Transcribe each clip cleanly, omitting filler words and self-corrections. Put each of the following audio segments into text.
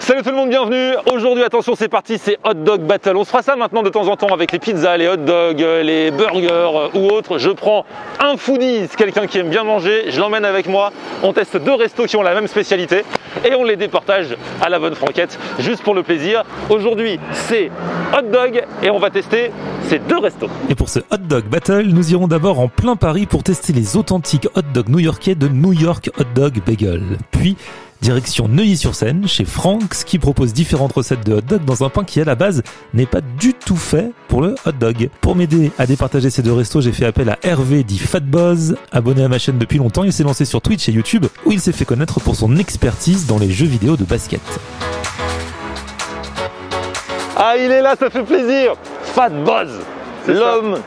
Salut tout le monde, bienvenue. Aujourd'hui, attention, c'est parti, c'est Hot Dog Battle. On se fera ça maintenant de temps en temps avec les pizzas, les hot dogs, les burgers ou autres. Je prends un foodie, quelqu'un qui aime bien manger, je l'emmène avec moi. On teste deux restos qui ont la même spécialité et on les départage à la bonne franquette, juste pour le plaisir. Aujourd'hui, c'est Hot Dog et on va tester ces deux restos. Et pour ce Hot Dog Battle, nous irons d'abord en plein Paris pour tester les authentiques hot dogs new-yorkais de New York Hot Dog Bagel. Puis, direction Neuilly-sur-Seine, chez Frank's, qui propose différentes recettes de hot dog dans un pain qui, à la base, n'est pas du tout fait pour le hot dog. Pour m'aider à départager ces deux restos, j'ai fait appel à Hervé dit Fatboz, abonné à ma chaîne depuis longtemps. Il s'est lancé sur Twitch et YouTube, où il s'est fait connaître pour son expertise dans les jeux vidéo de basket. Ah, il est là, ça fait plaisir. Fatboz, l'homme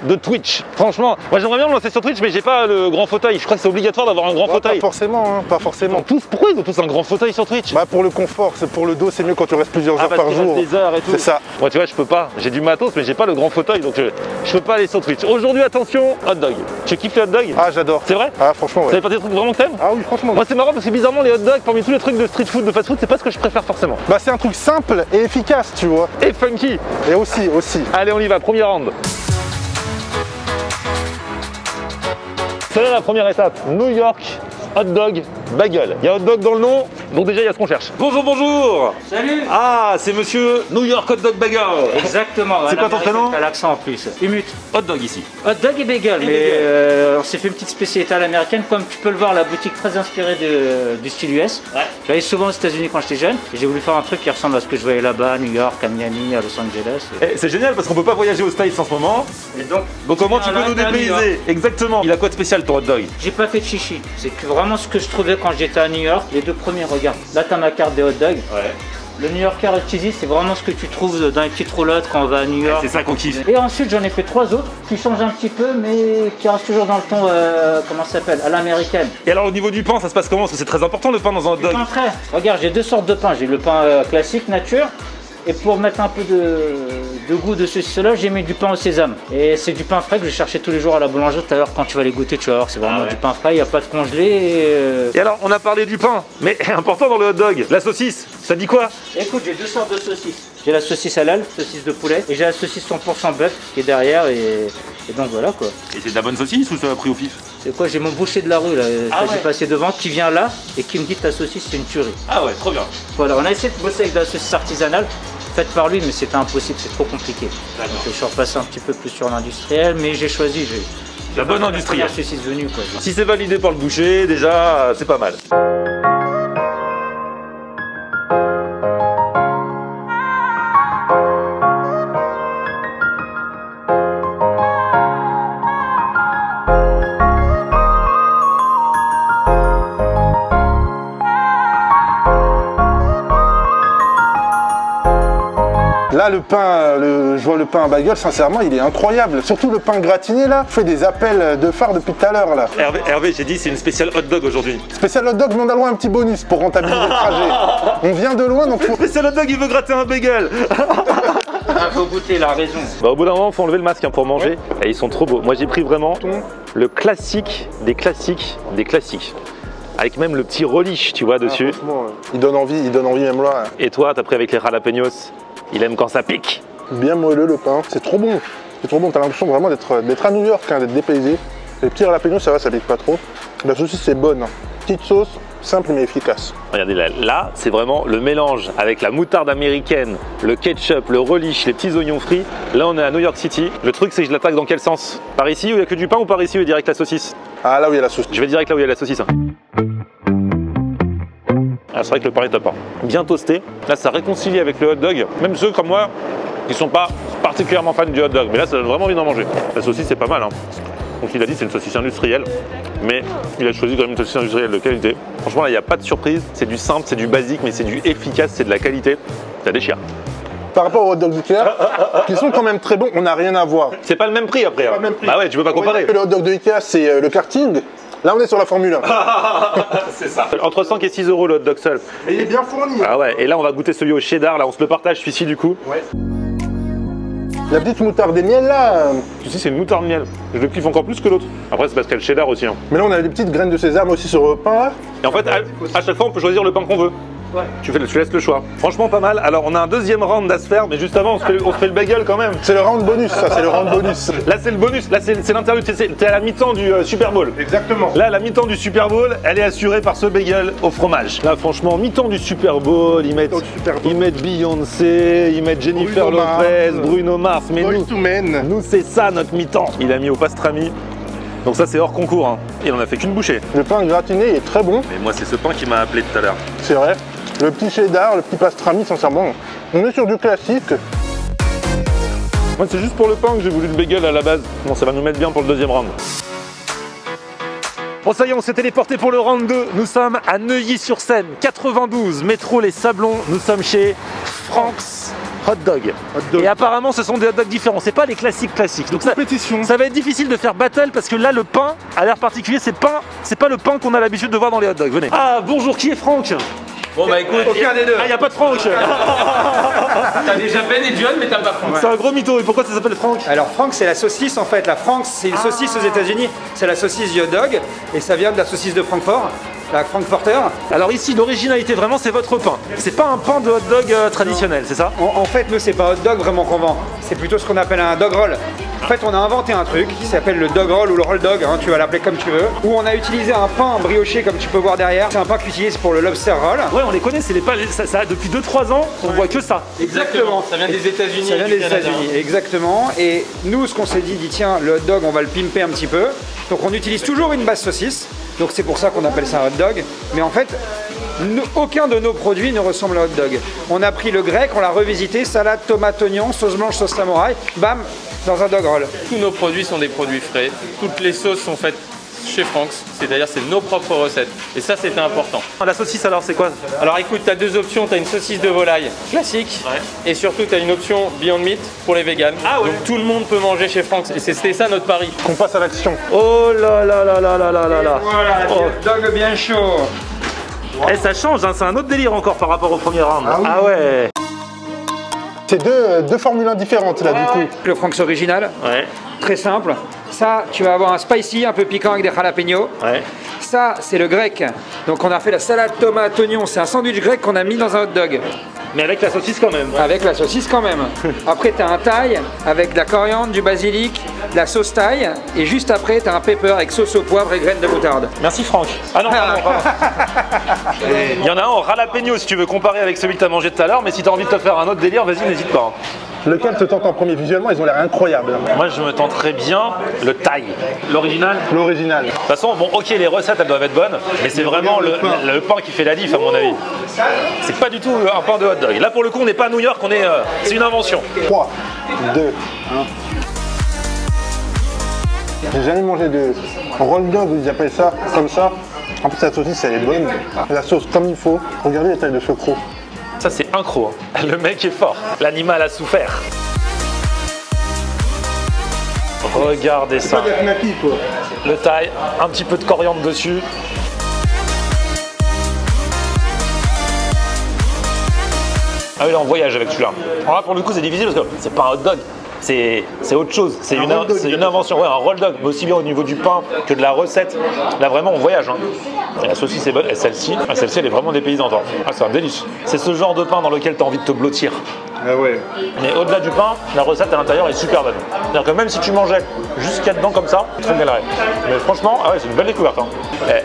de Twitch. Franchement, moi j'aimerais bien me lancer sur Twitch, mais j'ai pas le grand fauteuil. Je crois que c'est obligatoire d'avoir un grand fauteuil. Pas forcément, hein, pas forcément. Pourquoi ils ont tous un grand fauteuil sur Twitch? Bah pour le confort, c'est pour le dos, c'est mieux quand tu restes plusieurs heures parce par qu'il jour. reste des heures et tout. C'est ça. Moi tu vois, je peux pas. J'ai du matos, mais j'ai pas le grand fauteuil, donc je peux pas aller sur Twitch. Aujourd'hui, attention, hot dog. Tu kiffes les hot dogs? Ah j'adore. C'est vrai? Ah franchement ouais. Ça fait partie des trucs vraiment que t'aimes? Ah oui franchement. Moi c'est marrant parce que bizarrement les hot dogs, parmi tous les trucs de street food, de fast food, c'est pas ce que je préfère forcément. Bah c'est un truc simple et efficace tu vois. Et funky. Et aussi. Allez, on y va, premier round. C'est là la première étape, New York Hot Dog Bagel. Il y a hot dog dans le nom, donc déjà il y a ce qu'on cherche. Bonjour, bonjour. Salut. Ah, c'est monsieur New York Hot Dog Bagel. Exactement. C'est quoi ton prénom? T'as l'accent en plus. Umut. Hot dog ici. Hot dog et bagel. On s'est fait une petite spécialité à l'américaine. Comme tu peux le voir, la boutique très inspirée du style US. Ouais. J'allais souvent aux États-Unis quand j'étais jeune. Et j'ai voulu faire un truc qui ressemble à ce que je voyais là-bas, à New York, à Miami, à Los Angeles. C'est génial parce qu'on peut pas voyager aux States en ce moment. Et donc comment tu peux nous dépayser? Exactement. Il a quoi de spécial ton hot dog? J'ai pas fait de chichi. C'est vraiment ce que je trouvais quand j'étais à New York. Les deux premiers, regarde. Là, t'as ma carte des hot dogs. Ouais. Le New Yorker et cheesy, c'est vraiment ce que tu trouves dans les petites roulottes quand on va à New York. C'est ça qu'on kiffe. Et ensuite, j'en ai fait trois autres qui changent un petit peu, mais qui restent toujours dans le ton, comment ça s'appelle, à l'américaine. Et alors, au niveau du pain, ça se passe comment? Parce que c'est très important le pain dans un hot dog. Le pain frais. Regarde, j'ai deux sortes de pain. J'ai le pain classique, nature. Et pour mettre un peu de goût de ceci-là, j'ai mis du pain au sésame. Et c'est du pain frais que je cherchais tous les jours à la boulangerie. Tout à l'heure, quand tu vas les goûter, tu vas voir, c'est vraiment du pain frais, il n'y a pas de congelé. Et alors, on a parlé du pain, mais important dans le hot dog, la saucisse, ça dit quoi? Écoute, j'ai deux sortes de saucisses. J'ai la saucisse halal, saucisse de poulet, et j'ai la saucisse 100% bœuf qui est derrière, et donc voilà quoi. Et c'est de la bonne saucisse ou ça a pris au pif? C'est quoi, j'ai mon boucher de la rue là, j'ai passé devant, qui vient là, et qui me dit ta saucisse c'est une tuerie. Ah ouais, trop bien. Voilà, on a essayé de bosser avec de la saucisse artisanale, faite par lui, mais c'était impossible, c'est trop compliqué. Donc je suis repassé un petit peu plus sur l'industriel, mais j'ai choisi, la bonne industrielle. La saucisse venue quoi. Si c'est validé par le boucher, déjà, c'est pas mal. Là le pain, je vois le pain à bagel, sincèrement il est incroyable. Surtout le pain gratiné là, je fais des appels de phare depuis tout à l'heure là. Hervé, j'ai dit c'est une spéciale hot dog aujourd'hui. Spécial hot dog, mais on a loin un petit bonus pour rentabiliser le trajet. On vient de loin donc faut... Spécial hot dog, il veut gratter un bagel. Ah, faut goûter, il a raison. Bah, au bout d'un moment, faut enlever le masque pour manger. Et ils sont trop beaux. Moi j'ai pris vraiment le classique des classiques des classiques. Avec même le petit relish, tu vois, dessus. Il donne envie même là. Et toi, t'as pris avec les jalapenos. Il aime quand ça pique. Bien moelleux le pain, c'est trop bon. C'est trop bon, t'as l'impression vraiment d'être à New York, hein, d'être dépaysé. Les petits jalapenos, ça va, ça pique pas trop. La saucisse, c'est bonne. Petite sauce, simple mais efficace. Regardez là, c'est vraiment le mélange avec la moutarde américaine, le ketchup, le relish, les petits oignons frits. Là, on est à New York City. Le truc, c'est que je l'attaque dans quel sens? Par ici où il n'y a que du pain ou par ici où il y a direct la saucisse? Ah, là où il y a la saucisse. Je vais direct là où il y a la saucisse. Hein. Ah, c'est vrai que le pain est top. Hein. Bien toasté. Là, ça réconcilie avec le hot dog. Même ceux comme moi qui sont pas particulièrement fans du hot dog. Mais là, ça donne vraiment envie d'en manger. La saucisse, c'est pas mal. Hein. Donc, il a dit c'est une saucisse industrielle. Mais il a choisi quand même une saucisse industrielle de qualité. Franchement, là, il n'y a pas de surprise. C'est du simple, c'est du basique, mais c'est du efficace, c'est de la qualité. Ça déchire. Par rapport aux hot dogs d'Ikea, qui sont quand même très bons, on n'a rien à voir. C'est pas le même prix après. Hein. Pas le même prix. Bah ouais, tu peux pas comparer. Le hot dog de Ikea, c'est le karting. Là, on est sur la Formule 1. C'est ça. Entre 5 et 6 euros le hot dog seul. Et il est bien fourni. Ah ouais, et là, on va goûter celui au cheddar. Là, on se le partage celui-ci du coup. Ouais. La petite moutarde des miels là. Celui-ci, c'est une moutarde miel. Je le kiffe encore plus que l'autre. Après, c'est parce qu'il y a le cheddar aussi. Hein. Mais là, on a des petites graines de sésame aussi sur le pain là. Et en fait, à chaque fois, on peut choisir le pain qu'on veut. Ouais. Tu laisses le choix. Franchement, pas mal. Alors, on a un deuxième round à se faire, mais juste avant, on se fait le bagel quand même. C'est le round bonus, ça, c'est le round bonus. Là, c'est le bonus. Là, c'est l'interview. T'es à la mi-temps du Super Bowl. Exactement. Là, la mi-temps du Super Bowl, elle est assurée par ce bagel au fromage. Là, franchement, mi-temps du Super Bowl, ils mettent Beyoncé, ils mettent Jennifer Lopez, Bruno Mars. Mais nous, c'est ça notre mi-temps. Il a mis au pastrami. Donc ça, c'est hors concours. Hein. Il en a fait qu'une bouchée. Le pain gratiné il est très bon. Mais moi, c'est ce pain qui m'a appelé tout à l'heure. C'est vrai. Le petit cheddar, le petit pastrami, sincèrement. On est sur du classique. Moi, c'est juste pour le pain que j'ai voulu le bagel à la base. Bon, ça va nous mettre bien pour le deuxième round. Bon, ça y est, on s'est téléporté pour le round 2. Nous sommes à Neuilly-sur-Seine, 92, métro Les Sablons. Nous sommes chez Frank's Hot Dog. Et apparemment, ce sont des hot dogs différents. C'est pas les classiques. Donc ça va être difficile de faire battle parce que là, le pain a l'air particulier. C'est pas le pain qu'on a l'habitude de voir dans les hot dogs. Venez. Ah, bonjour, qui est Franck? Bon bah écoute, aucun des deux. Ah, y a pas de Franck. T'as déjà Ben et John, mais t'as pas Franck. C'est un gros mytho. Et pourquoi ça s'appelle Franck? Alors Franck, c'est la saucisse en fait. La Franck, c'est une saucisse aux États-Unis. C'est la saucisse du hot dog et ça vient de la saucisse de Francfort. La Frankfurter. Alors ici, l'originalité vraiment, c'est votre pain. C'est pas un pain de hot dog traditionnel, c'est ça? En fait, nous, c'est pas hot dog vraiment qu'on vend. C'est plutôt ce qu'on appelle un dog roll. En fait, on a inventé un truc qui s'appelle le dog roll ou le roll dog, hein, tu vas l'appeler comme tu veux, où on a utilisé un pain brioché comme tu peux voir derrière. C'est un pain qu'on utilise pour le lobster roll. Ouais, on les connaît, c'est les pains, ça depuis 2-3 ans, on voit que ça. Exactement, ça vient des États-Unis. Ça vient des États-Unis, exactement. Et nous, ce qu'on s'est dit, tiens, le hot dog, on va le pimper un petit peu. Donc on utilise toujours une base saucisse. Donc c'est pour ça qu'on appelle ça un hot dog. Mais en fait, aucun de nos produits ne ressemble à un hot dog. On a pris le grec, on l'a revisité, salade, tomate, oignon, sauce blanche, sauce samouraï, bam, dans un dog roll. Tous nos produits sont des produits frais. Toutes les sauces sont faites chez Frank's, c'est-à-dire c'est nos propres recettes. Et ça, c'était important. La saucisse, alors, c'est quoi? Alors écoute, tu as deux options. Tu as une saucisse de volaille classique, et surtout tu as une option Beyond Meat pour les véganes. Ah ouais. Donc tout le monde peut manger chez Frank's. Et c'était ça notre pari. Qu'on passe à l'action. Oh là là là là là là là là. Voilà, hot dog bien chaud. Et ça change, hein, c'est un autre délire encore par rapport au premier round. Ah oui. Ah ouais. C'est deux Formule 1 différentes là du coup. Le Frank's original, très simple. Ça, tu vas avoir un spicy un peu piquant avec des jalapenos. Ça, c'est le grec. Donc on a fait la salade tomate oignon. C'est un sandwich grec qu'on a mis dans un hot dog. Mais avec la saucisse quand même. Avec la saucisse quand même. Après, tu as un thaï avec de la coriandre, du basilic, de la sauce thaï. Et juste après, tu as un pepper avec sauce au poivre et graines de moutarde. Merci Franck. Ah non, pardon. Il y en a un en jalapeno si tu veux comparer avec celui que tu as mangé tout à l'heure. Mais si tu as envie de te faire un autre délire, vas-y, n'hésite pas. Lequel te tente en premier? Visuellement, ils ont l'air incroyables. Moi, je me tenterais bien le thaï. L'original? L'original. De toute façon, bon, ok, les recettes, elles doivent être bonnes, mais c'est vraiment le pain qui fait la diff, à mon avis. C'est pas du tout un pain de hot dog. Là, pour le coup, on n'est pas à New York, c'est une invention. 3, 2, 1. J'ai jamais mangé de roll dog, ils appellent ça comme ça. En plus, la saucisse, elle est bonne. La sauce comme il faut. Regardez la taille de ce croc. Ça, c'est un croc. Hein. Le mec est fort. L'animal a souffert. Regardez ça. Le thaï, un petit peu de coriandre dessus. Ah oui, là, on voyage avec celui-là. Alors là, pour le coup, c'est difficile parce que c'est pas un hot dog. C'est autre chose, c'est une invention, ouais, un roll dog, mais aussi bien au niveau du pain que de la recette. Là vraiment on voyage. Hein. Et la saucisse est bonne, et celle-ci elle est vraiment dépaysante. Ah, c'est un délice. C'est ce genre de pain dans lequel tu as envie de te blottir. Ah ouais. Mais au-delà du pain, la recette à l'intérieur est super bonne. C'est-à-dire que même si tu mangeais jusqu'à dedans comme ça, tu te régalerais. Mais franchement, ah ouais, c'est une belle découverte. Hein.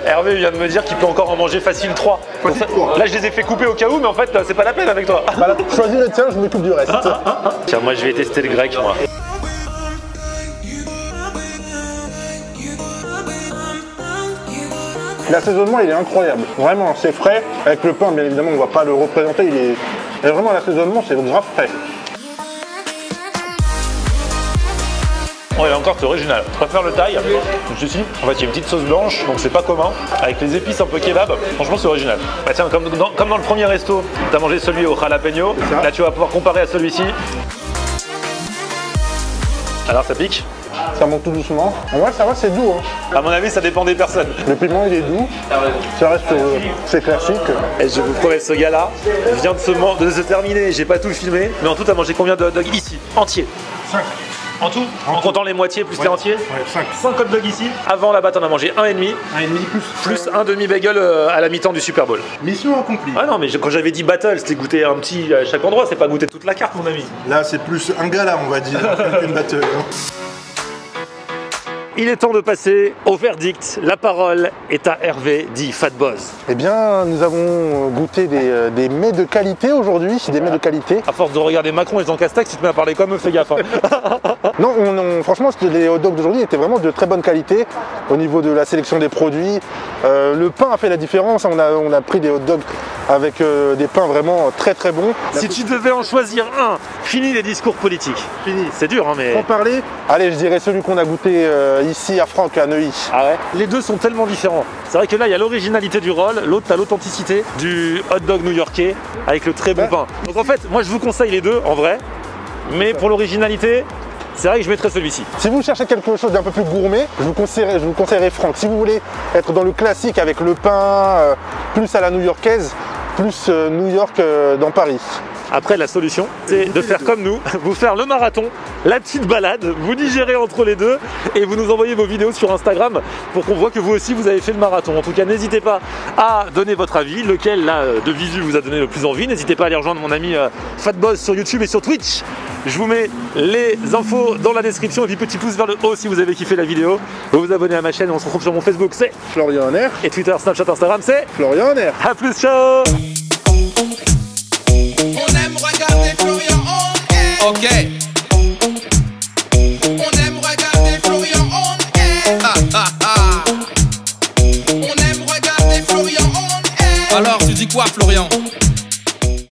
Hervé vient de me dire qu'il peut encore en manger facile 3. Ça, là je les ai fait couper au cas où, mais en fait c'est pas la peine avec toi. Voilà, choisis le tien, je me coupe du reste. Tiens, moi je vais tester le grec, moi. L'assaisonnement il est incroyable, vraiment c'est frais. Avec le pain bien évidemment on va pas le représenter, il est vraiment l'assaisonnement c'est grave frais. Oh, et encore c'est original. Je préfère le thaï. Ceci, en fait il y a une petite sauce blanche, donc c'est pas commun. Avec les épices un peu kebab, franchement c'est original. Bah tiens, comme dans le premier resto, tu as mangé celui au jalapeno. Là tu vas pouvoir comparer à celui-ci. Alors ça pique? Ça monte tout doucement. En vrai ça va, c'est doux. Hein. À mon avis ça dépend des personnes. Le piment il est doux, ça reste c'est classique. Et je vous promets, ce gars-là vient de se terminer, j'ai pas tout filmé. Mais en tout, t'as mangé combien de hot dogs ici? Entier? 5. En tout? En comptant les moitiés plus les entiers? Ouais, 5. 5 hot dogs ici. Avant la batte, on a mangé 1,5. 1,5 Plus un demi-bagel à la mi-temps du Super Bowl. Mission accomplie. Ah non, mais quand j'avais dit battle, c'était goûter un petit à chaque endroit, c'est pas goûter toute la carte, mon ami. Là, c'est plus un gala, on va dire, qu'une battle. Il est temps de passer au verdict. La parole est à Hervé, dit Fat Boss. Eh bien, nous avons goûté des mets de qualité aujourd'hui, des mets de qualité. À force de regarder Macron et Jean Castex, tu te mets à parler comme eux, fais gaffe. Hein. Non, franchement, les hot dogs d'aujourd'hui étaient vraiment de très bonne qualité au niveau de la sélection des produits. Le pain a fait la différence. On a pris des hot dogs avec des pains vraiment très très bons. Si tu devais en choisir un, fini les discours politiques. Fini. C'est dur, hein, mais... Pour parler, allez, je dirais celui qu'on a goûté ici à Franck, à Neuilly. Ah ouais. Les deux sont tellement différents. C'est vrai que là, il y a l'originalité du roll, l'autre, t'as l'authenticité du hot dog new-yorkais avec le très bon pain. Donc en fait, moi, je vous conseille les deux, en vrai. Mais pour l'originalité, c'est vrai que je mettrais celui-ci. Si vous cherchez quelque chose d'un peu plus gourmet, je vous conseillerais Franck. Si vous voulez être dans le classique avec le pain, plus à la new-yorkaise, plus New York dans Paris. Après, la solution, c'est de faire comme nous, vous faire le marathon, la petite balade, vous digérez entre les deux et vous nous envoyez vos vidéos sur Instagram pour qu'on voit que vous aussi vous avez fait le marathon. En tout cas, n'hésitez pas à donner votre avis, lequel là de visu vous a donné le plus envie. N'hésitez pas à aller rejoindre mon ami Fat Boss sur YouTube et sur Twitch. Je vous mets les infos dans la description et puis petit pouce vers le haut si vous avez kiffé la vidéo. Vous vous abonnez à ma chaîne et on se retrouve sur mon Facebook, c'est Florian Honner. Et Twitter, Snapchat, Instagram, c'est Florian Honner. A plus, ciao. On aime regarder Florian Honner. Ok.